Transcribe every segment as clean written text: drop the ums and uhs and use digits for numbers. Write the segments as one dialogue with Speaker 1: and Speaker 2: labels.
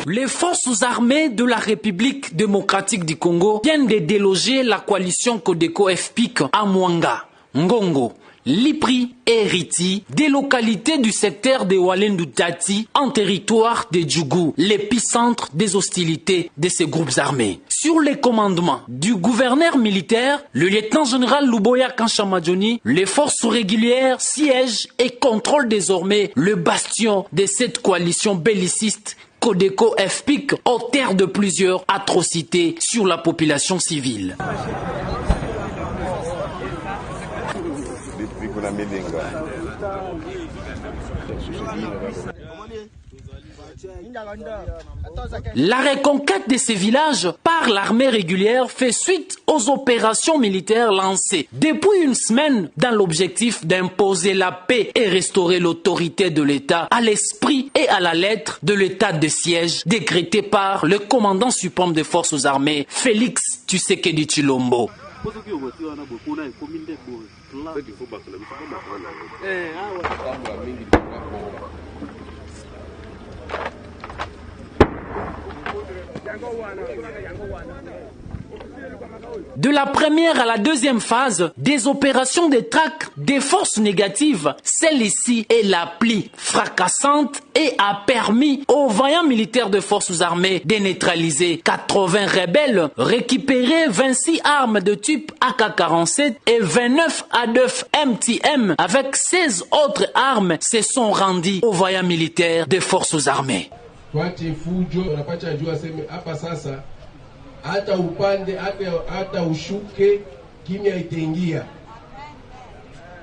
Speaker 1: Les forces armées de la République démocratique du Congo viennent de déloger la coalition Codeco-FPIC à Mwanga, Ngongo, Lipri et Riti, des localités du secteur de Walendu-Tati en territoire de Djougou, l'épicentre des hostilités de ces groupes armés. Sur les commandements du gouverneur militaire, le lieutenant-général Luboya Kanchamadjoni, les forces régulières siègent et contrôlent désormais le bastion de cette coalition belliciste Codeco-FPIC, auteur de plusieurs atrocités sur la population civile. La reconquête de ces villages par l'armée régulière fait suite aux opérations militaires lancées depuis une semaine dans l'objectif d'imposer la paix et restaurer l'autorité de l'État à l'esprit et à la lettre de l'état de siège décrété par le commandant suprême des forces armées, Félix Tshisekedi Tshilombo. De la première à la deuxième phase des opérations de traque des forces négatives, celle-ci est la plus fracassante et a permis aux vaillants militaires de forces armées de neutraliser 80 rebelles, récupérer 26 armes de type AK-47 et 29 A9 MTM avec 16 autres armes se sont rendues aux vaillants militaires de forces armées.
Speaker 2: Hata upande hata ushuke, kimya itaingia.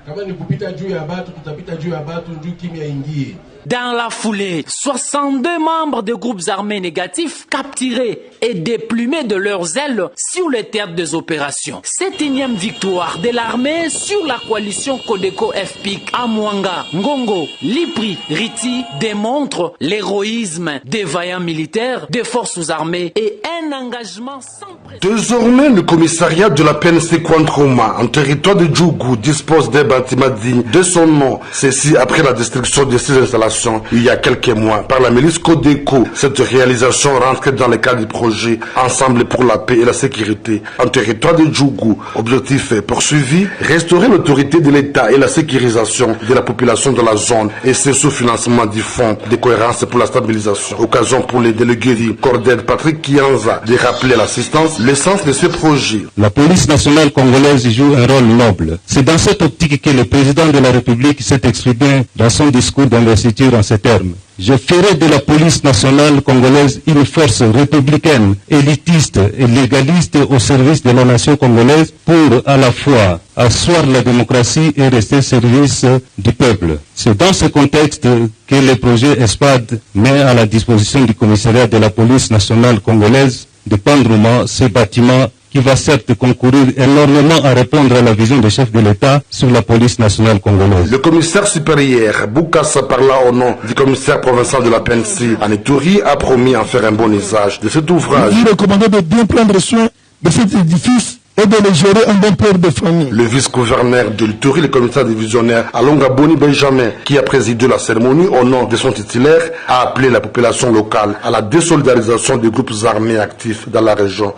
Speaker 2: Kama ni kupita juu ya batu, tutapita juu ya batu, juu kimya ingie.
Speaker 1: Dans la foulée, 62 membres de groupes armés négatifs capturés et déplumés de leurs ailes sur les théâtres des opérations. Cette énième victoire de l'armée sur la coalition Codeco-FPIC à Mwanga, Ngongo, Lipri, Riti démontre l'héroïsme des vaillants militaires, des forces armées et un engagement sans précédent.
Speaker 3: Désormais, le commissariat de la PNC Kwantroma en territoire de Djougou dispose d'un bâtiment digne de son nom. Ceci après la destruction de ces installations il y a quelques mois par la milice Codeco. Cette réalisation rentre dans le cadre du projet Ensemble pour la paix et la sécurité en territoire de Djougou. Objectif poursuivi, restaurer l'autorité de l'État et la sécurisation de la population de la zone, et c'est sous financement du Fonds de cohérence pour la stabilisation. Occasion pour les délégués du Cordel Patrick Kianza de rappeler l'assistance, l'essence de ce projet.
Speaker 4: La police nationale congolaise joue un rôle noble. C'est dans cette optique que le président de la République s'est exprimé dans son discours d'investiture en ces termes. Je ferai de la police nationale congolaise une force républicaine, élitiste et légaliste au service de la nation congolaise pour à la fois asseoir la démocratie et rester au service du peuple. C'est dans ce contexte que le projet ESPAD met à la disposition du commissariat de la police nationale congolaise de Pandrouma ce bâtiment qui va certes concourir énormément à répondre à la vision du chef de l'État sur la police nationale congolaise.
Speaker 3: Le commissaire supérieur Boukassa, parla au nom du commissaire provincial de la PNC en Ituri, a promis en faire un bon usage de cet ouvrage.
Speaker 5: Il recommandait de bien prendre soin de cet édifice et de le gérer en bon père de famille.
Speaker 3: Le vice-gouverneur de l'Ituri, le commissaire divisionnaire Alonga Boni Benjamin, qui a présidé la cérémonie au nom de son titulaire, a appelé la population locale à la désolidarisation des groupes armés actifs dans la région.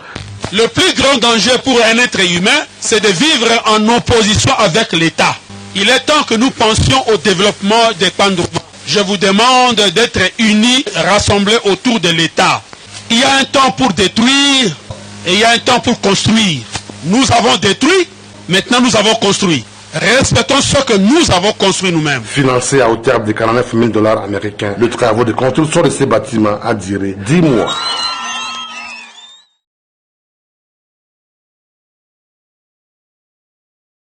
Speaker 6: Le plus grand danger pour un être humain, c'est de vivre en opposition avec l'État. Il est temps que nous pensions au développement des Pandrouma. Je vous demande d'être unis, rassemblés autour de l'État. Il y a un temps pour détruire et il y a un temps pour construire. Nous avons détruit, maintenant nous avons construit. Respectons ce que nous avons construit nous-mêmes.
Speaker 3: Financé à hauteur de $49 000 américains, le travail de construction de ces bâtiments a duré 10 mois.